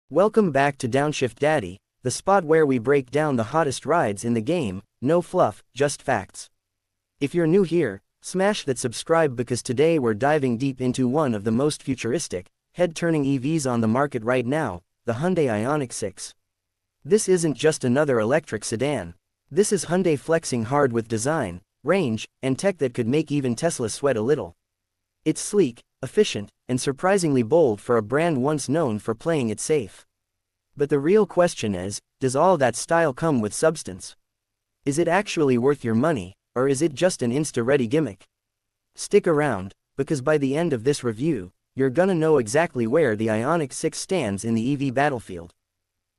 Welcome back to Downshift Daddy, the spot where we break down the hottest rides in the game, no fluff, just facts. If you're new here, smash that subscribe because today we're diving deep into one of the most futuristic, head-turning EVs on the market right now, the Hyundai Ioniq 6. This isn't just another electric sedan. This is Hyundai flexing hard with design, range, and tech that could make even Tesla sweat a little. It's sleek, efficient, and surprisingly bold for a brand once known for playing it safe. But the real question is, does all that style come with substance? Is it actually worth your money, or is it just an Insta-ready gimmick? Stick around, because by the end of this review, you're gonna know exactly where the Ioniq 6 stands in the EV battlefield.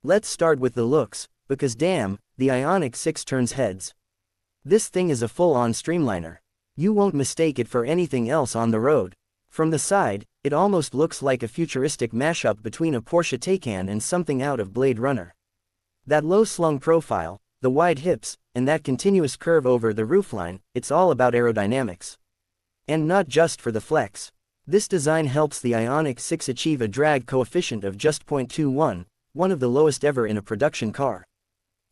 Let's start with the looks, because damn, the Ioniq 6 turns heads. This thing is a full-on streamliner. You won't mistake it for anything else on the road. From the side, it almost looks like a futuristic mashup between a Porsche Taycan and something out of Blade Runner. That low-slung profile, the wide hips, and that continuous curve over the roofline, it's all about aerodynamics. And not just for the flex. This design helps the Ioniq 6 achieve a drag coefficient of just 0.21, one of the lowest ever in a production car.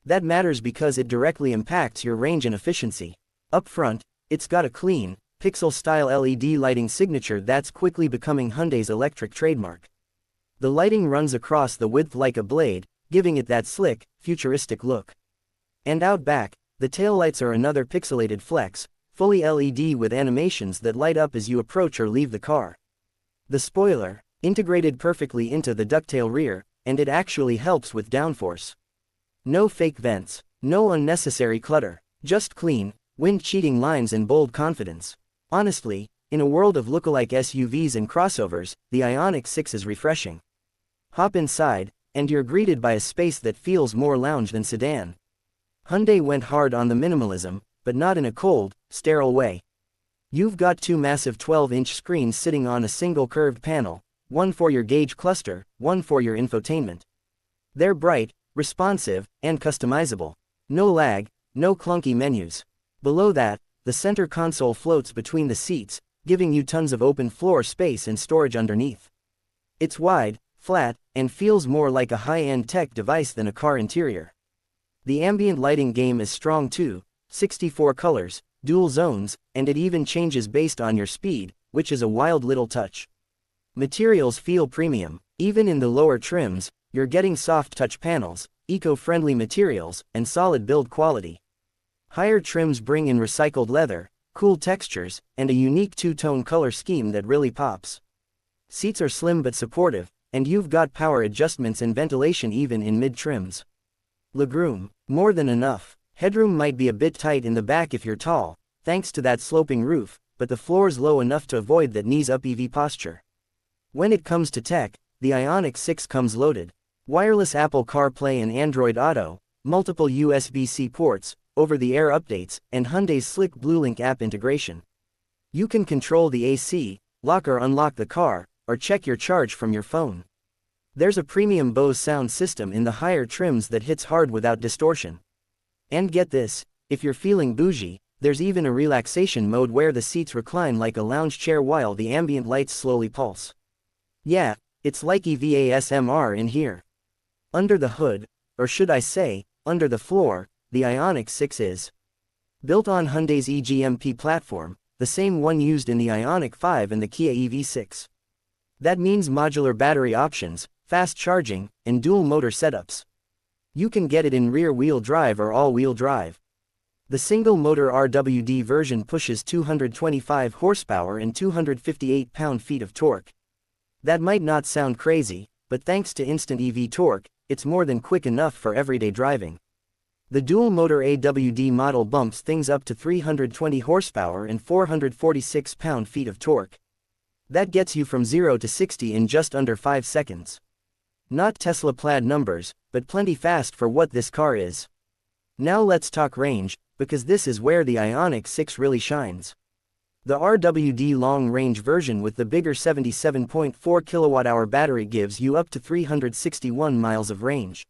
That matters because it directly impacts your range and efficiency. Up front, it's got a clean, pixel-style LED lighting signature that's quickly becoming Hyundai's electric trademark. The lighting runs across the width like a blade, giving it that slick, futuristic look. And out back, the taillights are another pixelated flex, fully LED with animations that light up as you approach or leave the car. The spoiler, integrated perfectly into the ducktail rear, and it actually helps with downforce. No fake vents, no unnecessary clutter, just clean, wind-cheating lines and bold confidence. Honestly, in a world of lookalike SUVs and crossovers, the Ioniq 6 is refreshing. Hop inside, and you're greeted by a space that feels more lounge than sedan. Hyundai went hard on the minimalism, but not in a cold, sterile way. You've got two massive 12-inch screens sitting on a single curved panel, one for your gauge cluster, one for your infotainment. They're bright, responsive, and customizable. No lag, no clunky menus. Below that, the center console floats between the seats, giving you tons of open floor space and storage underneath. It's wide, flat, and feels more like a high-end tech device than a car interior. The ambient lighting game is strong too, 64 colors, dual zones, and it even changes based on your speed, which is a wild little touch. Materials feel premium. Even in the lower trims, you're getting soft touch panels, eco-friendly materials, and solid build quality. Higher trims bring in recycled leather, cool textures, and a unique two-tone color scheme that really pops. Seats are slim but supportive, and you've got power adjustments and ventilation even in mid-trims. Legroom, more than enough. Headroom might be a bit tight in the back if you're tall, thanks to that sloping roof, but the floor's low enough to avoid that knees-up EV posture. When it comes to tech, the Ioniq 6 comes loaded. Wireless Apple CarPlay and Android Auto, multiple USB-C ports, over-the-air updates, and Hyundai's slick BlueLink app integration. You can control the AC, lock or unlock the car, or check your charge from your phone. There's a premium Bose sound system in the higher trims that hits hard without distortion. And get this, if you're feeling bougie, there's even a relaxation mode where the seats recline like a lounge chair while the ambient lights slowly pulse. Yeah, it's like EV ASMR in here. Under the hood, or should I say, under the floor, the Ioniq 6 is built on Hyundai's E-GMP platform, the same one used in the Ioniq 5 and the Kia EV6. That means modular battery options, fast charging, and dual motor setups. You can get it in rear-wheel drive or all-wheel drive. The single-motor RWD version pushes 225 horsepower and 258 pound-feet of torque. That might not sound crazy, but thanks to instant EV torque, it's more than quick enough for everyday driving. The dual-motor AWD model bumps things up to 320 horsepower and 446 pound-feet of torque. That gets you from 0 to 60 in just under 5 seconds. Not Tesla-plaid numbers, but plenty fast for what this car is. Now let's talk range, because this is where the Ioniq 6 really shines. The RWD long-range version with the bigger 77.4 kWh battery gives you up to 361 miles of range.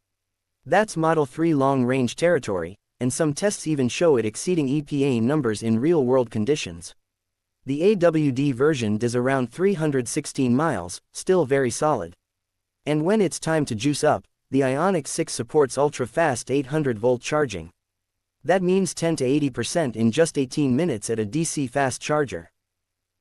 That's Model 3 long-range territory, and some tests even show it exceeding EPA numbers in real-world conditions. The AWD version does around 316 miles, still very solid. And when it's time to juice up, the Ioniq 6 supports ultra-fast 800-volt charging. That means 10 to 80% in just 18 minutes at a DC fast charger.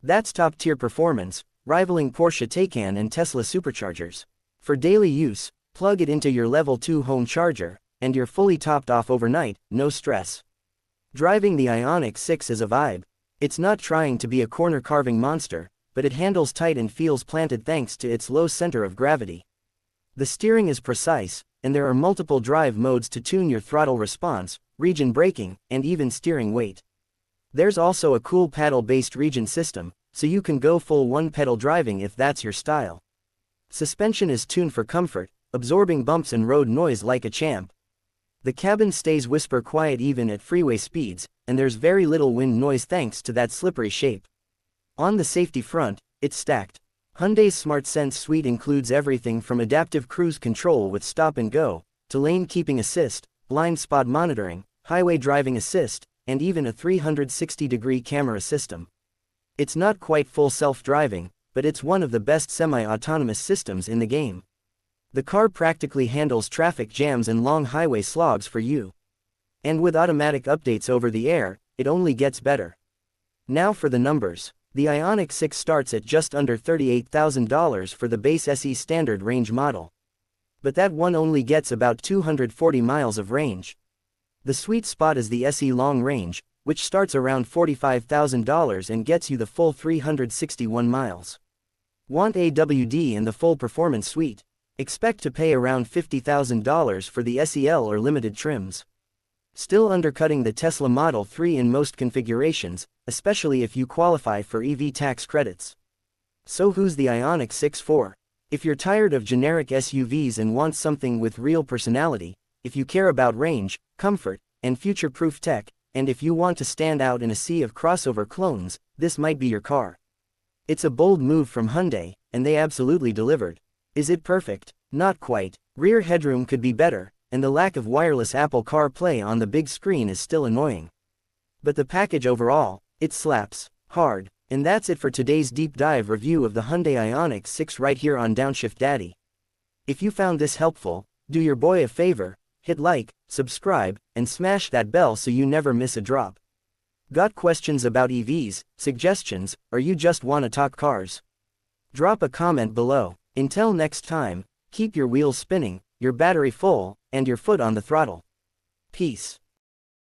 That's top-tier performance, rivaling Porsche Taycan and Tesla superchargers. For daily use, plug it into your Level 2 home charger, and you're fully topped off overnight, no stress. Driving the Ioniq 6 is a vibe. It's not trying to be a corner-carving monster, but it handles tight and feels planted thanks to its low center of gravity. The steering is precise, and there are multiple drive modes to tune your throttle response, region braking, and even steering weight. There's also a cool paddle-based region system, so you can go full one-pedal driving if that's your style. Suspension is tuned for comfort, absorbing bumps and road noise like a champ. The cabin stays whisper quiet even at freeway speeds, and there's very little wind noise thanks to that slippery shape. On the safety front, it's stacked. Hyundai's SmartSense suite includes everything from adaptive cruise control with stop and go, to lane keeping assist, blind spot monitoring, highway driving assist, and even a 360-degree camera system. It's not quite full self-driving, but it's one of the best semi-autonomous systems in the game. The car practically handles traffic jams and long highway slogs for you. And with automatic updates over the air, it only gets better. Now for the numbers. The Ioniq 6 starts at just under $38,000 for the base SE standard range model. But that one only gets about 240 miles of range. The sweet spot is the SE long range, which starts around $45,000 and gets you the full 361 miles. Want AWD and the full performance suite? Expect to pay around $50,000 for the SEL or limited trims. Still undercutting the Tesla Model 3 in most configurations, especially if you qualify for EV tax credits. So who's the Ioniq 6 for? If you're tired of generic SUVs and want something with real personality, if you care about range, comfort, and future-proof tech, and if you want to stand out in a sea of crossover clones, this might be your car. It's a bold move from Hyundai, and they absolutely delivered. Is it perfect? Not quite. Rear headroom could be better, and the lack of wireless Apple CarPlay on the big screen is still annoying. But the package overall, it slaps hard. And that's it for today's deep dive review of the Hyundai Ioniq 6 right here on Downshift Daddy. If you found this helpful, do your boy a favor, hit like, subscribe, and smash that bell so you never miss a drop. Got questions about EVs, suggestions, or you just want to talk cars? Drop a comment below. Until next time, keep your wheels spinning, your battery full, and your foot on the throttle. Peace.